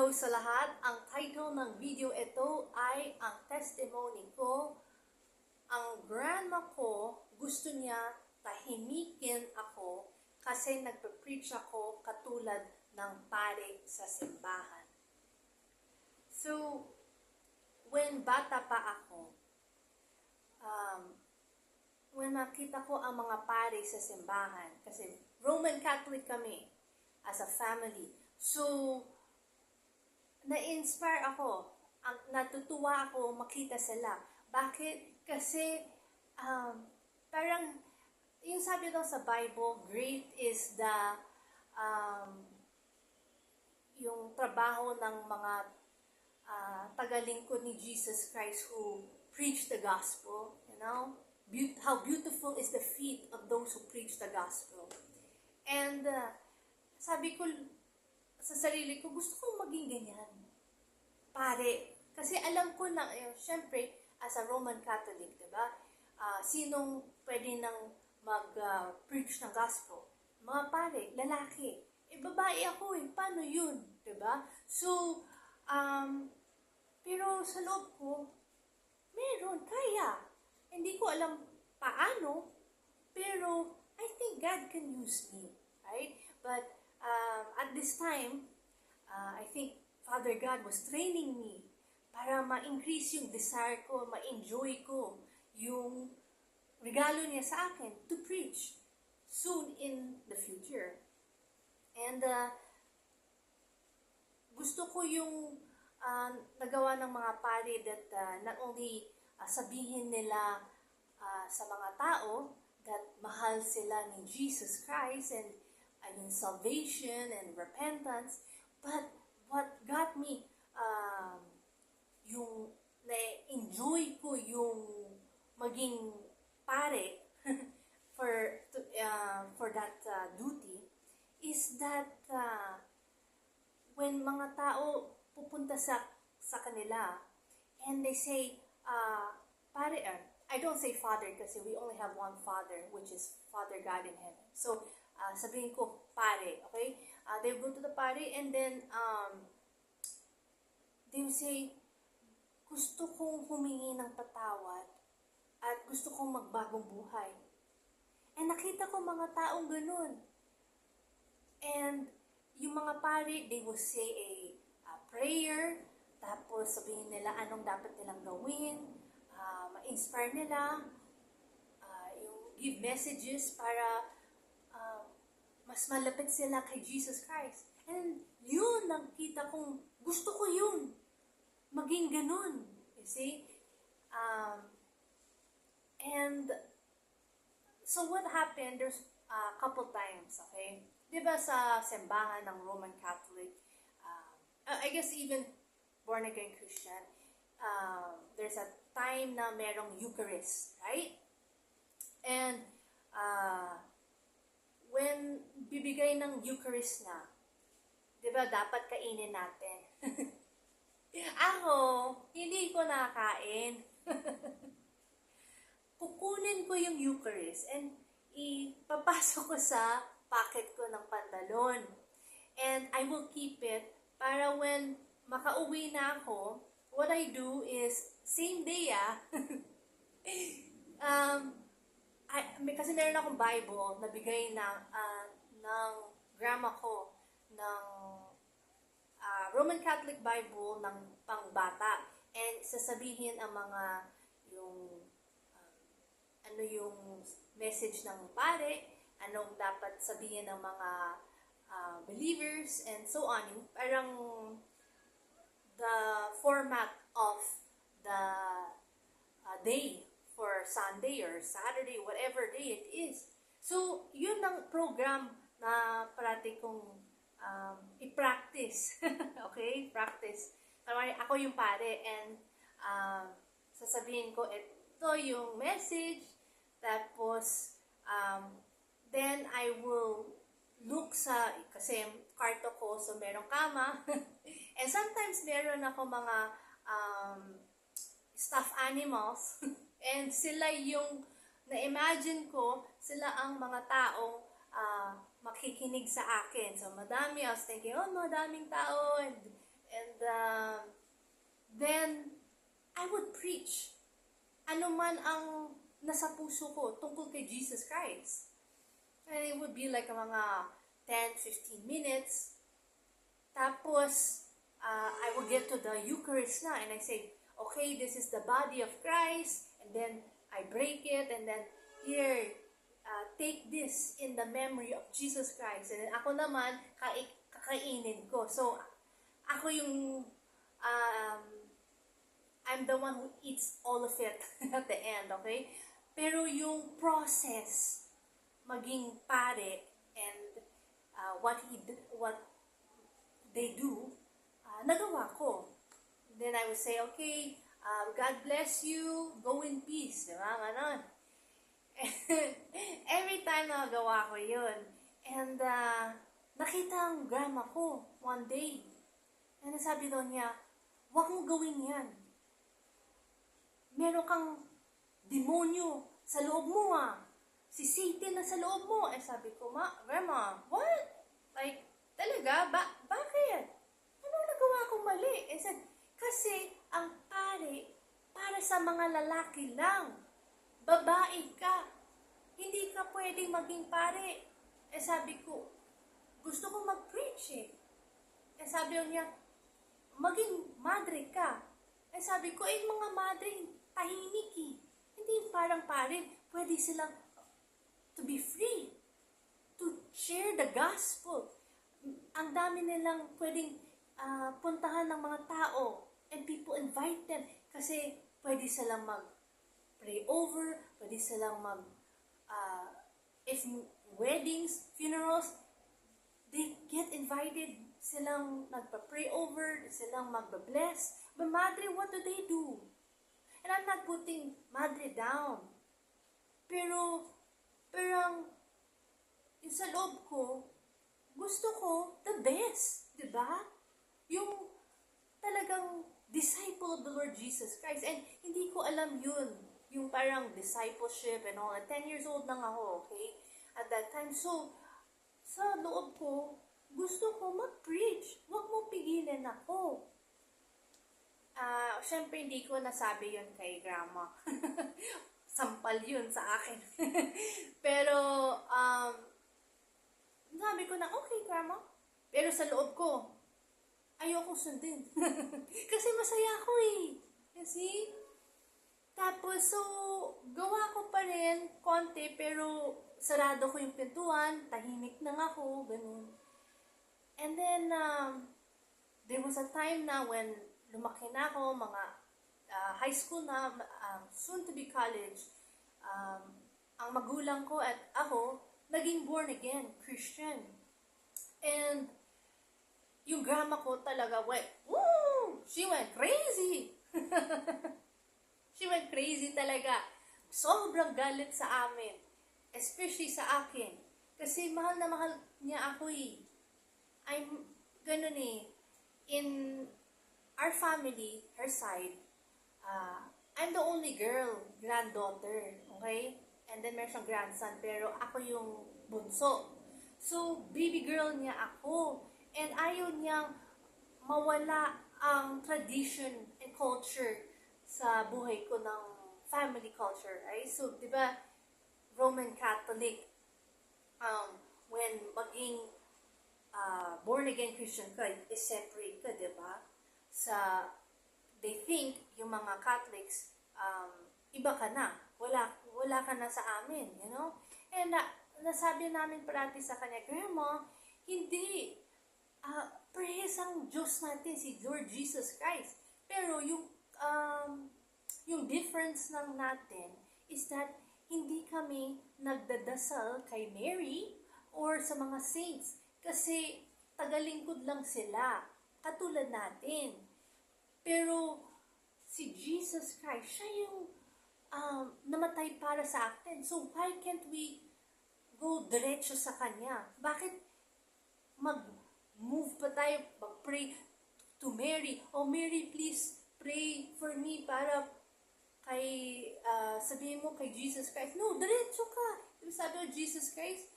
Hello sa lahat. Ang title ng video ito ay ang testimony ko. Ang grandma ko gusto niya tahimikin ako kasi nagpe-preach ako katulad ng pare sa simbahan. So, when bata pa ako, when nakita ko ang mga pare sa simbahan, kasi Roman Catholic kami as a family. So, na-inspire ako, natutuwa ako makita sila. Bakit? Kasi parang yung sabi daw sa Bible, great is the yung trabaho ng mga tagalingkod ni Jesus Christ who preach the gospel, you know? How beautiful is the feet of those who preach the gospel. And sabi ko sa sarili ko, gusto kong maging ganyan. Pare. Kasi alam ko na, syempre, as a Roman Catholic, diba? Sinong pwede nang mag-preach ng gospel? Mga pare, lalaki. Babae ako paano yun? Diba? So, pero sa loob ko, meron, kaya. Hindi ko alam paano, pero I think God can use me. Right? But, at this time, I think Father God was training me para ma-increase yung desire ko, ma-enjoy ko yung regalo niya sa akin to preach soon in the future. And gusto ko yung nagawa ng mga pare that not only sabihin nila sa mga tao that mahal sila ni Jesus Christ and yung salvation and repentance, but what got me, yung na-enjoy ko yung maging pare for that duty, is that when mga tao pupunta sa kanila and they say, pare, I don't say Father kasi we only have one Father, which is Father God in heaven. So, sabihin ko, pare, okay? They go to the pare and then they will say, gusto kong humingi ng patawad at gusto kong magbagong buhay. And nakita ko mga taong ganun. And yung mga pare, they will say a prayer, tapos sabihin nila anong dapat nilang gawin, ma-inspire nila, yung give messages para mas malapit sila kay Jesus Christ. And yun, nakita kong gusto ko yun. Maging ganun. You see? And so what happened, there's a couple times, okay? Diba sa simbahan ng Roman Catholic, I guess even born-again Christian, there's a time na merong Eucharist, right? And when bibigay ng Eucharist na, di ba, dapat kainin natin. Ako, hindi ko nakakain. Kukunin ko yung Eucharist and ipapasok ko sa pocket ko ng pantalon. And I will keep it para when makauwi na ako, what I do is, same day kasi meron akong Bible na bigay ng grandma ko, ng Roman Catholic Bible ng pangbata. And sasabihin ang mga yung message ng pare, anong dapat sabihin ng mga believers, and so on. Parang the format of the day for Sunday or Saturday, whatever day it is. So, yun ang program na parati kong i-practice. Okay? Practice. Ako yung pare and sasabihin ko, ito yung message. Tapos, then I will look kasi kwarto ko, so merong kama. And sometimes meron ako mga stuffed animals. And sila yung, na-imagine ko, sila ang mga taong makikinig sa akin. So, madami. I was thinking, madaming tao. And And then, I would preach. Ano man ang nasa puso ko tungkol kay Jesus Christ. And it would be like mga 10-15 minutes. Tapos, I would get to the Eucharist na, and I say, okay, this is the body of Christ, and then I break it, and then, here, take this in the memory of Jesus Christ. And then ako naman, kakainin ko. So, ako yung, I'm the one who eats all of it at the end, okay? Pero yung process, maging pare, and what they do, nagawa ko. Then I would say, okay, God bless you, go in peace. Diba? Ganon. Every time nagawa ko yun. And nakita ang grandma ko one day. And sabi daw niya, huwag mong gawin yan. Meron kang demonyo sa loob mo Si Satan na sa loob mo. Eh sabi ko, Grandma, what? Like, talaga? Bakit? Ano nagawa kong mali? Eh said, kasi ang pare, para sa mga lalaki lang. Babae ka. Hindi ka pwedeng maging pare. Eh sabi ko, gusto ko mag-preach eh. Eh sabi niya, maging madre ka. Eh sabi ko, mga madre, tahimik eh. Hindi parang pare, pwede silang to be free, to share the gospel. Ang dami nilang pwedeng puntahan ng mga tao, and people invite them kasi pwede silang mag-pray over, pwede silang if weddings, funerals, they get invited, silang nagpa-pray over, silang magba-bless. But madre, what do they do? And I'm not putting madre down. Pero yung sa loob ko, gusto ko the best, di ba? Yung talagang disciple of the Lord Jesus Christ. And hindi ko alam yun, yung parang discipleship and all. At 10 years old lang ako, okay? At that time. So, sa loob ko, gusto ko mag-preach. Huwag mo pigilan ako. Siyempre, hindi ko nasabi yun kay grandma. Sampal yun sa akin. Pero, sabi ko na, okay, grandma. Pero sa loob ko, ayoko sundin. Kasi masaya ako eh. Kasi, tapos, so, gawa ko pa rin konti, pero sarado ko yung pintuan, tahimik lang ako, ganun. And then, there was a time na when lumaki na ako, mga high school na, soon to be college, ang magulang ko at ako, naging born again, Christian. And, yung grandma ko talaga went, woo! She went crazy! She went crazy talaga. Sobrang galit sa amin. Especially sa akin. Kasi mahal na mahal niya ako eh. I'm, ganun eh. In our family, her side, I'm the only girl, granddaughter, okay? And then meron siyang grandson, pero ako yung bunso. So, baby girl niya ako. And ayaw niyang mawala ang tradition and culture sa buhay ko ng family culture. Right? So, di ba, Roman Catholic, when maging born-again Christian ka, is separate ka, di ba? They think, yung mga Catholics, iba ka na. Wala ka na sa amin, you know? And nasabi namin parati sa kanya, Grandma, hindi. Praise ang Diyos natin, si Lord Jesus Christ. Pero yung difference lang natin is that hindi kami nagdadasal kay Mary or sa mga saints. Kasi tagalingkod lang sila, katulad natin. Pero si Jesus Christ, siya yung namatay para sa atin. So why can't we go diretso sa Kanya? Bakit mag-move pa tayo, mag-pray to Mary? Oh Mary, please pray for me para kay, sabihin mo kay Jesus Christ. No, diretso ka. Sabi ko, Jesus Christ,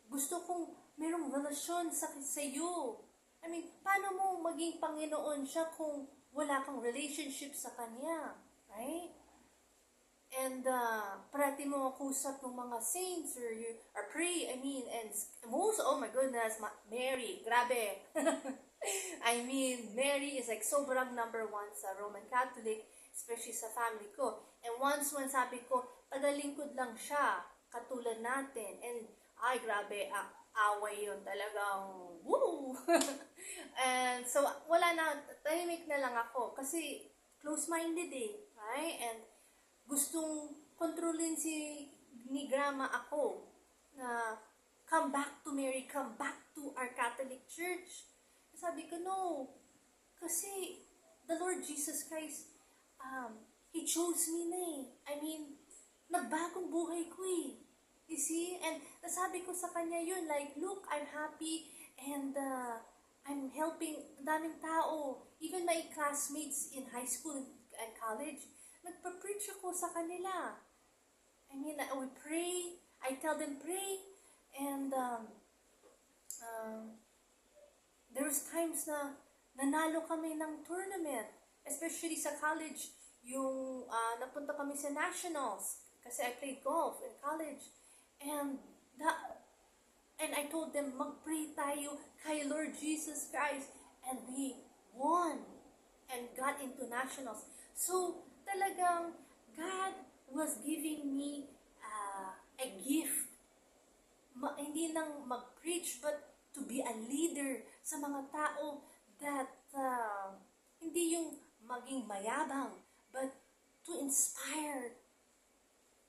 gusto kong merong relasyon sa iyo. I mean, paano mo maging Panginoon siya kung wala kang relationship sa Kanya? Right? And parati mo kusap ng mga saints or pray, I mean, and most, oh my goodness, Mary, grabe. I mean, Mary is like sobrang number one sa Roman Catholic, especially sa family ko. And once when sabi ko, tagalingkod lang siya, katulad natin. And ay, grabe, away yun talagang, woo! And so, wala na, tahimik na lang ako. Kasi, close-minded eh, right? And gustong kontrolin ni Grandma ako na come back to Mary, come back to our Catholic Church. Sabi ko, no. Kasi, the Lord Jesus Christ, He chose me na eh. I mean, nagbagong buhay ko eh. You see? And nasabi ko sa Kanya yun, like, look, I'm happy and I'm helping daming tao. Even my classmates in high school and college, nagpa-preach ako sa kanila. I mean, we pray, I tell them pray, and there's times na nanalo kami ng tournament, especially sa college, yung napunta kami sa nationals, kasi I played golf in college, and I told them, mag-pray tayo kay Lord Jesus Christ, and we won, and got into nationals. So, talagang God was giving me a gift. Hindi lang mag-preach, but to be a leader sa mga tao that hindi yung maging mayabang, but to inspire,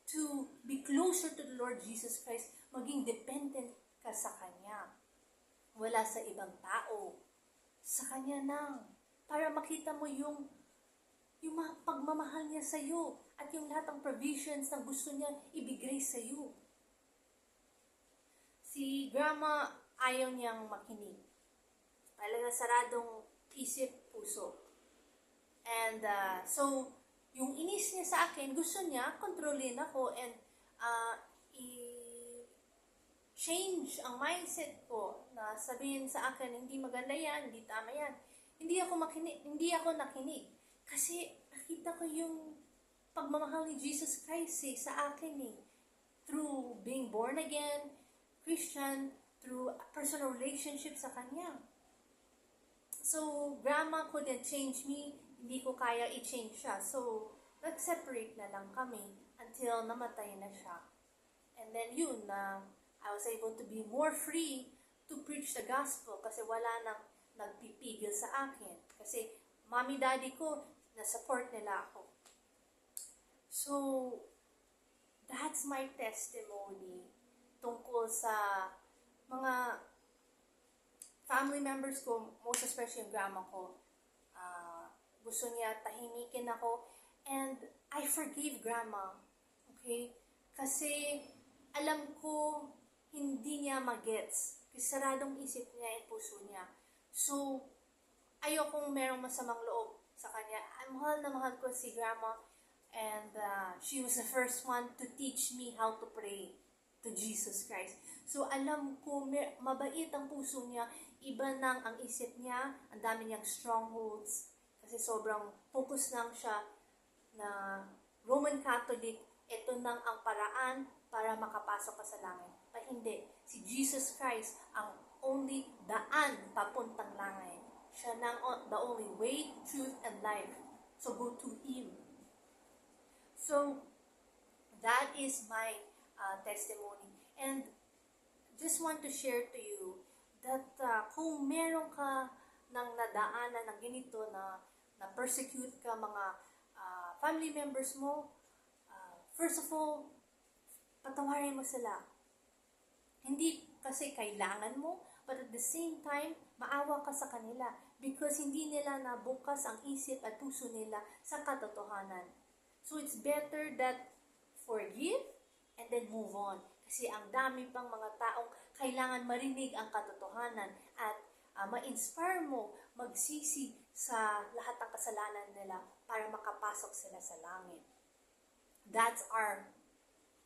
to be closer to the Lord Jesus Christ, maging dependent ka sa Kanya. Wala sa ibang tao. Sa Kanya lang. Para makita mo yung pagmamahal niya sa iyo at yung lahat ng provisions na gusto niya ibigay sa iyo. Si Grandma ayaw niyang makinig. Talaga saradong isip, puso. And so, yung inis niya sa akin, gusto niya kontrolin ako and i-change ang mindset ko na sabihin sa akin, hindi maganda yan, hindi tama yan. Hindi ako nakinig. Kasi nakita ko yung pagmamahal ni Jesus Christ sa akin eh. Through being born again, Christian, through a personal relationship sa Kanya. So, Grandma couldn't change me, hindi ko kaya i-change siya. So, nag-separate na lang kami until namatay na siya. And then yun, I was able to be more free to preach the gospel kasi wala nang nagpipigil sa akin. Kasi mommy, daddy ko, na-support nila ako. So, that's my testimony tungkol sa mga family members ko, most especially yung grandma ko. Gusto niya tahimikin ako. And I forgave grandma. Okay? Kasi alam ko hindi niya magets. Kasi saradong isip niya at puso niya. So, ayokong merong masamang loob sa kanya. Mahal na mahal ko si grandma. And she was the first one to teach me how to pray to Jesus Christ. So, alam ko, mabait ang puso niya. Iba nang ang isip niya. Ang dami niyang strongholds. Kasi sobrang focus lang siya na Roman Catholic. Ito nang ang paraan para makapasok ka sa langit. Pa hindi. Si Jesus Christ ang only daan papuntang langit. Siya nang the only way, truth, and life. So, go to Him. So, that is my testimony. And just want to share to you that kung meron ka ng nadaanan ng ganito na persecute ka mga family members mo, first of all, patawarin mo sila. Hindi kasi kailangan mo, but at the same time, maawa ka sa kanila because hindi nila nabukas ang isip at puso nila sa katotohanan. So it's better that forgive and then move on. Kasi ang dami pang mga taong kailangan marinig ang katotohanan at ma-inspire mo magsisi sa lahat ng kasalanan nila para makapasok sila sa langit. That's our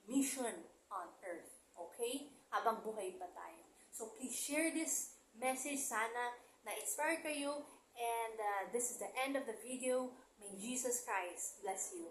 mission on earth. Okay? Habang buhay pa tayo. So please share this message. Sana na-inspire kayo, and this is the end of the video. May Jesus Christ bless you.